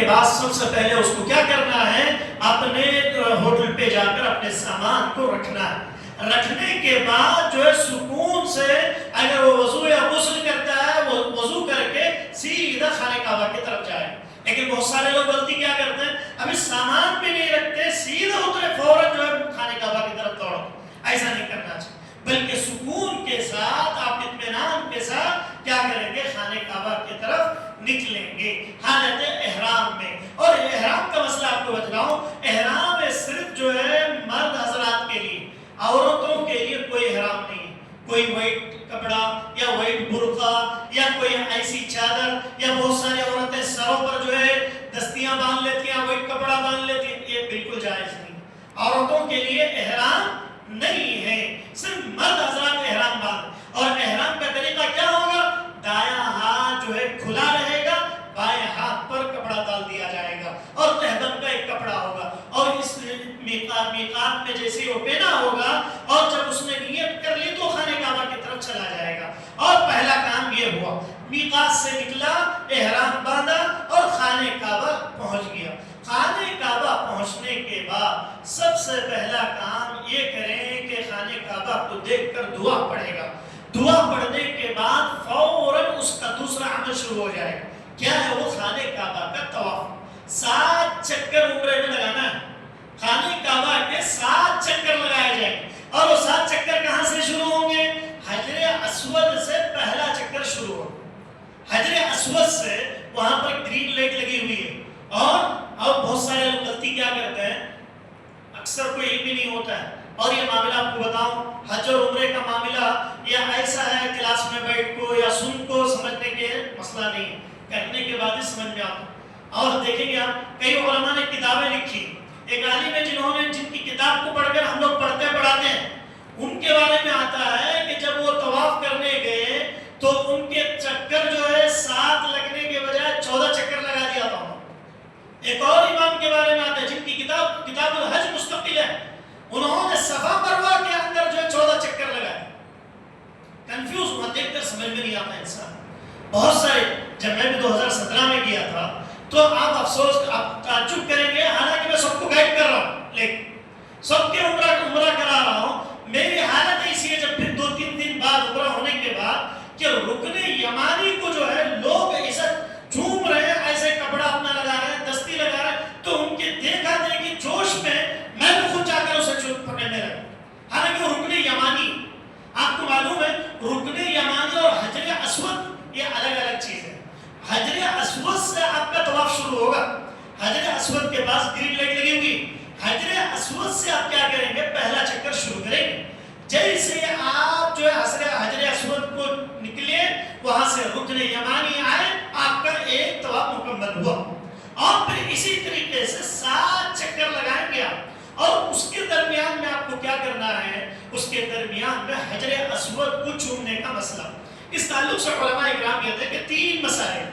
کے بعد سب سے پہلے اس کو کیا کرنا ہے؟ اپنے ہوٹل پہ جا کر اپنے سامان کو رکھنا ہے۔ رکھنے کے بعد جو ہے سکون سے اگر وہ وضو یا غسل کرتا ہے وہ وضو کر کے سیدھا خانہ کعبہ کی طرف جائے۔ لیکن بہت سارے لوگ غلطی کیا کرتے ہیں؟ ابھی سامان بھی نہیں رکھتے، سیدھا اترے فوراً جو ہے خانہ کعبہ کی طرف دوڑو۔ ایسا نہیں کرنا چاہیے، بلکہ سکون کے ساتھ آپ اطمینان کے ساتھ کیا کریں گے؟ خانہ کعبہ کی طرف نکلیں گے حالت احرام میں۔ اور احرام کا مسئلہ آپ کو بتلاؤں، احرام صرف جو ہے مرد حضرات کے لیے، عورتوں کے لیے کوئی احرام نہیں ہے۔ کوئی وائٹ کپڑا یا وائٹ برقع یا کوئی ایسی چادر، یا بہت ساری عورتیں سروں پر جو ہے دستیاں باندھ لیتی ہیں، وائٹ کپڑا باندھ لیتی ہیں، یہ بالکل جائز نہیں۔ عورتوں کے لیے احرام نہیں ہے، صرف مرد حضرات احرام باندھ۔ اور احرام کا طریقہ کیا ہوگا؟ دایاں ہاتھ جو ہے کھلا رہے گا، بائیں ہاتھ پر کپڑا ڈال دیا جائے گا اور تہبند کا ایک کپڑا ہوگا، اور اس میقات میں جیسے وہ پہنا ہوگا اور جب اس نے نیت کر لی تو خانہ کعبہ کی طرف چلا جائے گا۔ اور پہلا کام یہ ہوا، میقات سے نکلا، احرام باندھا اور خانہ کعبہ پہنچ گیا۔ خانہ کعبہ پہنچنے کے بعد سب سے پہلا کام یہ کریں کہ خانہ کعبہ کو دیکھ کر دعا پڑھے گا۔ دعا پڑھنے کے بعد فوراً اس کا دوسرا عمل شروع ہو جائے گا۔ کیا ہے وہ؟ خانہ کعبہ کا طواف۔ 7 چکر عمرے میں لگانا ہے، خانہ کعبہ کے 7 چکر لگائے جائیں گے۔ اور وہ 7 چکر کہاں سے شروع ہوں گے؟ حجر اسود سے پہلا چکر شروع ہوگا۔ حجر اسود سے وہاں پر گرین لائٹ لگی ہوئی ہے، اور بہت سارے لوگ غلطی کیا کرتے ہیں، اکثر کوئی علم ہی نہیں ہوتا ہے۔ اور یہ معاملہ آپ کو بتاؤں، حج اور عمرے کا معاملہ یہ ایسا ہے کلاس میں بیٹھ کو یا سن کو سمجھنے کے مسئلہ نہیں ہے، کرنے کے بعد ہی سمجھ میں آتا۔ اور دیکھیں گے آپ، کئی علماء نے کتابیں لکھی، ایک عالم ہے جن کی کتاب کو پڑھ کر ہم لوگ پڑھاتے ہیں، ان کے بارے میں آتا ہے کہ جب وہ طواف کرنے گئے تو ان کے چکر جو ہے 7 لگنے کے بجائے 14 چکر لگا دیا تھا۔ ایک اور امام کے بارے میں آتا ہے جن کی کتاب الحج مستقل ہے، انہوں نے صفا مروہ کے اندر جو ہے 14 چکر لگائے۔ کنفیوز ہوا، دیکھ کر سمجھ میں نہیں آتا انسان۔ بہت سارے، جب میں بھی 2017 میں گیا تھا تو آپ افسوس، آپ تعجب کریں گے، حالانکہ میں سب کو گائیڈ کر رہا ہوں، لیکن سب کے عمرہ کرا رہا ہوں، میری حالت ایسی ہے جب پھر 2-3 دن بعد عمرہ ہونے کے بعد کہ رکن یمانی کو جو ہے لوگ ایسا جھوم رہے ہیں، ایسے کپڑا اپنا لگا رہے ہیں، دستی لگا رہے ہیں، تو ان کے دیکھا دیکھی جوش میں میں بھی خود جا کر اسے پکڑنے لگا۔ حالانکہ وہ رکن یمانی، آپ کو معلوم ہے رکن یمانی اور حجر اسود یہ الگ الگ چیز ہے۔ حجر اسود سے آپ کا طواف شروع ہوگا، حجر اسود کے پاس گرین لائٹ لگی ہوئی، حجر اسود سے آپ کیا کریں گے؟ پہلا چکر شروع کریں گے۔ جیسے آپ جو ہے حجر اسود کو نکلے، وہاں سے رکن یمانی آئے، آپ کا ایک طواف مکمل ہوا۔ اور پھر اسی طریقے سے 7 چکر لگائیں گے آپ، اور اس کے درمیان میں آپ کو کیا کرنا ہے؟ اس کے درمیان میں حجر اسود کو چومنے کا مسئلہ۔ اس تعلق سے علماء اکرام کہتے ہیں کہ 3 مسائل،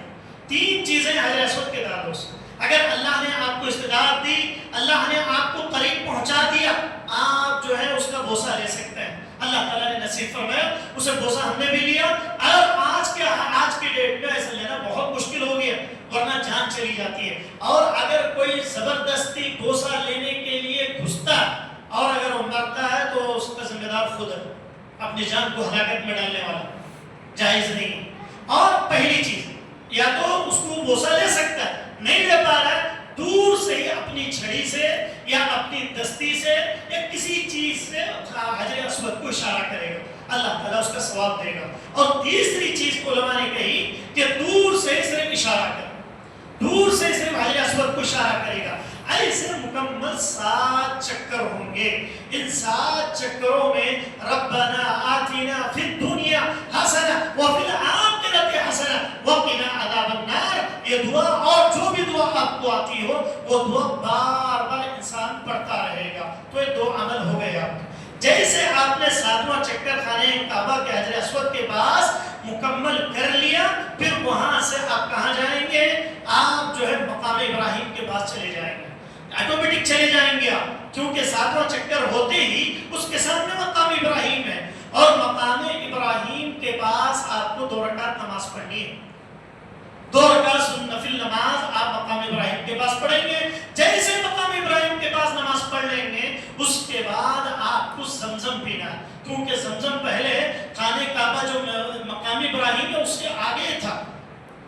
3 چیزیں حجر اسود کے تعلق سے۔ اگر اللہ نے آپ کو استطاعت دی، اللہ نے آپ کو قریب پہنچا دیا، آپ جو ہے اس کا بوسہ لے سکتے ہیں۔ اللہ تعالیٰ نے نصیب فرمایا، اسے بوسہ ہم نے بھی لیا۔ اور آج کے ڈیٹ میں ایسا لینا بہت مشکل ہو گیا، ورنہ جان چلی جاتی ہے۔ اور اگر کوئی زبردستی بوسہ لینے کے لیے گھستا اور اگر وہ مرتا ہے تو اس کا ذمہ دار خود ہے، اپنی جان کو ہلاکت میں ڈالنے والا، جائز نہیں۔ اور پہلی چیز، یا تو اس کو بوسہ لے سکتا ہے، نہیں لے پا رہا ہے، دور سے ہی اپنی چھڑی سے یا اپنی دستی سے یا کسی چیز سے حجر اسود کو اشارہ کرے گا، اللہ تعالیٰ اس کا ثواب دے گا۔ اور تیسری چیز علماء نے کہی کہ دور سے صرف اشارہ کرے، دور سے صرف حجر اسود کو اشارہ کرے گا۔ ایسے مکمل 7 چکر ہوں گے۔ ان 7 چکروں میں ربنا آتنا فی الدنیا حسنہ وفی الآخرۃ حسنہ وقنا عذاب النار، یہ دعا اور جو بھی دعا آپ کو آتی ہو وہ دعا بار بار انسان پڑھتا رہے گا، تو یہ 2 عمل ہو گئے آپ۔ جیسے آپ نے 7واں چکر خانہ کعبہ کے حجر اسود کے پاس مکمل کر لیا، پھر وہاں سے آپ کہاں جائیں گے؟ آپ جو ہے مقام ابراہیم کے پاس چلے جائیں گے، آٹومیٹک چلے جائیں گے آپ، کیونکہ 7واں چکر ہوتے ہی اس کے سامنے مقام ابراہیم ہے، اور مقام ابراہیم کے پاس آپ کو 2 رکعت نماز پڑھنی ہے، 2 رکعت نفل نماز آپ مقام ابراہیم کے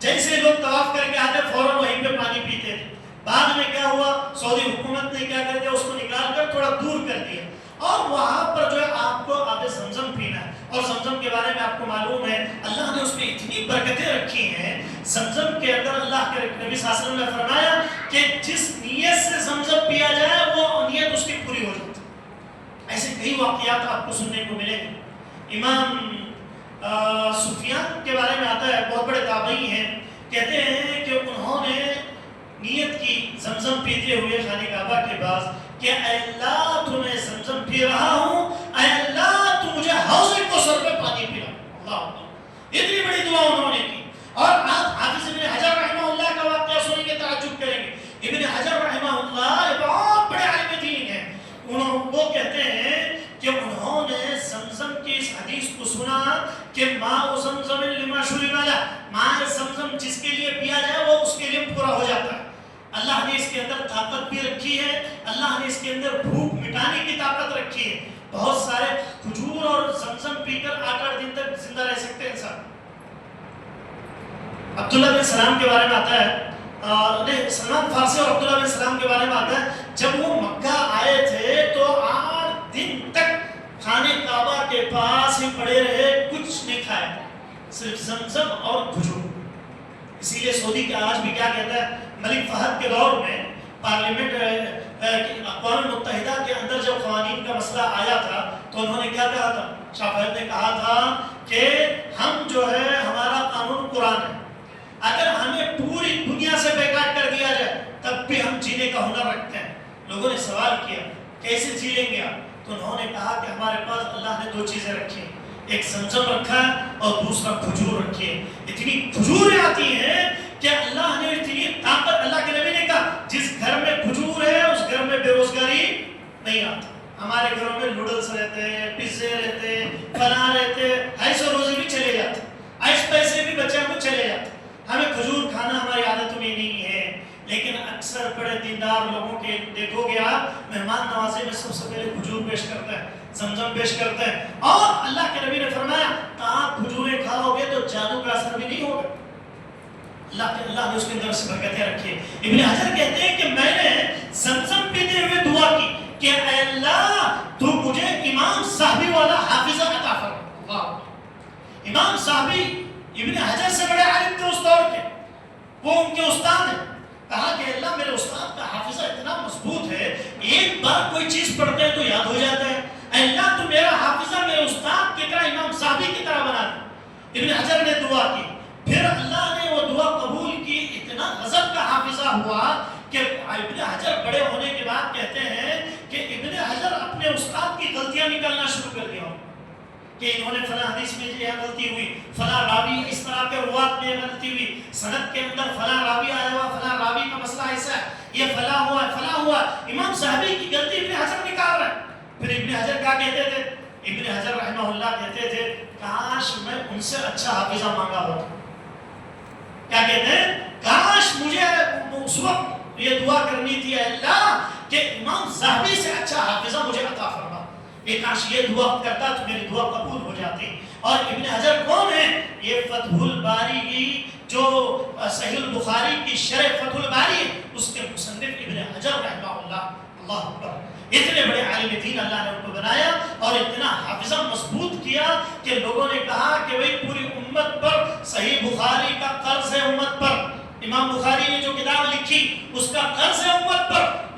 جیسے لوگ طواف کر کے آتے فوراً وہیں پہ پانی پیتے تھے. بعد میں کیا ہوا، سعودی حکومت نے کیا کر دیا، اس کو نکال کر تھوڑا دور کر دیا، اور وہاں پر جو ہے آپ کو آب زمزم پینا ہے. اور زمزم کے بارے میں آپ کو معلوم ہے اللہ نے اس میں اتنی برکتیں رکھی ہیں. زمزم کے اندر اللہ کے نبی صلی اللہ علیہ وسلم نے فرمایا کہ جس نیت سے زمزم پیا جائے وہ نیت اس کی پوری ہو جاتی. ایسے کئی واقعات آپ کو سننے کو ملیں گے. امام سفیان کے بارے میں آتا ہے، بہت بڑے تابعی ہیں، کہتے ہیں کہ انہوں نے نیت کی زمزم پیتے ہوئے خانہ کعبہ کے پاس کہ اے اللہ تو میں زمزم پی رہا ہوں، اے اللہ تو مجھے حوض کوثر پہ پانی پلا. اللہ اکبر، اتنی بڑی دعا انہوں نے کی. اور آپ حافظ ابن حجر رحمہ اللہ کا واقعہ سنیں گے تعجب کریں گے. ابن حجر رحمہ اللہ بہت بڑے عالم دین ہیں. وہ کہتے ہیں کہ انہوں نے زمزم کی اس حدیث کو سنا کہ ماء زمزم لما شرب لہ، ماء زمزم جس کے لیے پیا جائے وہ اس کے لیے پورا ہو جاتا ہے. اللہ نے اس کے اندر طاقت بھی رکھی ہے، اللہ نے اس کے اندر بھوک مٹانے کی طاقت رکھی ہے. بہت سارے کھجور اور زمزم پی کر 8 دن تک زندہ رہ سکتے ہیں انسان. عبداللہ بن سلام کے بارے میں آتا ہے، سلمان فارسی اور عبداللہ بن سلام کے بارے میں آتا ہے جب وہ مکہ آئے تھے تو 8 دن تک خانہ کعبہ کے پاس ہی پڑے رہے، کچھ نہیں کھائے، صرف زمزم اور کھجور. اسی لیے سعودی کا آج بھی کیا کہتا ہے، ملک فہد کے دور میں پارلیمنٹ اقوام متحدہ کے اندر جب قوانین کا مسئلہ آیا تھا تو انہوں نے کیا کہا تھا، شاہ فہد نے کہا تھا کہ ہم جو ہے ہمارا قانون قرآن ہے، اگر ہمیں پوری دنیا سے بیکار کر دیا جائے تب بھی ہم جینے کا ہنر رکھتے ہیں. لوگوں نے سوال کیا کیسے جی لیں گے آپ، تو انہوں نے کہا کہ ہمارے پاس اللہ نے 2 چیزیں رکھی ہیں، ایک زمزم رکھا ہے اور دوسرا کھجور رکھی ہے. اتنی کھجوریں آتی ہیں کہ اللہ نے اتنی طاقت، اللہ کے نبی نے کہا جس گھر میں کھجور ہے اس گھر میں بے روزگاری نہیں آتی. ہمارے گھروں میں نوڈلز رہتے ہیں، پیزے رہتے ہیں، فلاں رہتے ہیں، ایسے روزے بھی چلے جاتے، ایسے پیسے بھی بچے کو چلے جاتے. ہمیں کھجور کھانا ہماری عادت میں نہیں ہے. لیکن اکثر بڑے دیندار لوگوں کے دیکھو گے آپ مہمان نوازی میں سب سے پہلے کھجور پیش کرتے ہیں، زمزم پیش کرتے ہیں. اور اللہ کے نبی نے فرمایا کہ آپ کھجوریں کھاؤ گے تو جادو کا اثر بھی نہیں ہوگا. اللہ نے اس کے اندر سے برکتیں رکھی. ابن حجر کہتے ہیں کہ میں نے زمزم پیتے ہوئے دعا کی کہ اے اللہ تو مجھے امام صاحبی والا حافظہ عطا فرما. امام صاحبی ابن حجر سے بڑے عالم تھے اس دور کے، وہ ان کے استاد ہیں. کہا کہ اللہ میرے استاد کا حافظہ اتنا مضبوط ہے، ایک بار کوئی چیز پڑھتے ہیں تو یاد ہو جاتا ہے. اے اللہ تو میرا حافظہ میرے استاد کی طرح امام صاحبی کی طرح بنا دے. ابن حجر نے دعا کی، پھر اللہ نے وہ دعا قبول کی. اتنا غضب کا حافظہ ہوا کہ ابن حجر بڑے ہونے کے بعد کہتے ہیں کہ ابن حجر اپنے استاد کی غلطیاں نکالنا شروع کر دیا کہ انہوں نے فلاں حدیث میں یہ غلطی ہوئی، فلاں راوی اس طرح کے روات میں غلطی ہوئی، سند کے اندر فلاں راوی آیا ہوا، فلاں راوی کا مسئلہ ایسا ہے، یہ فلاں ہوا فلاں ہوا. امام صاحبی کی غلطی ابن حجر نکال رہا ہے. پھر ابن حجر کیا کہتے تھے، ابن حجر رحمہ اللہ کہتے تھے کاش میں ان سے اچھا حافظہ مانگا ہوتا. کیا کہتے ہیں، کاش مجھے اس وقت یہ دعا کرنی تھی، اللہ کہ امام صاحبی سے اچھا حافظہ مجھے عطا فرما. کاش یہ دعا کرتا تو میری دعا قبول ہو جاتی. اور ابن حجر کون ہے، یہ فتح الباری کی جو صحیح البخاری کی شرح فتح الباری ہے اس کے مصنف ابن حجر رحمہ اللہ. اللہ اکبر، اتنے بڑے عالم دین اللہ نے ان کو بنایا اور اتنا حافظہ مضبوط کیا کہ لوگوں نے کہا کہ بھئی پوری امت پر صحیح بخاری کا قرض ہے، امت پر امام بخاری نے جو کتاب لکھی اس کا قرض ہے امت پر.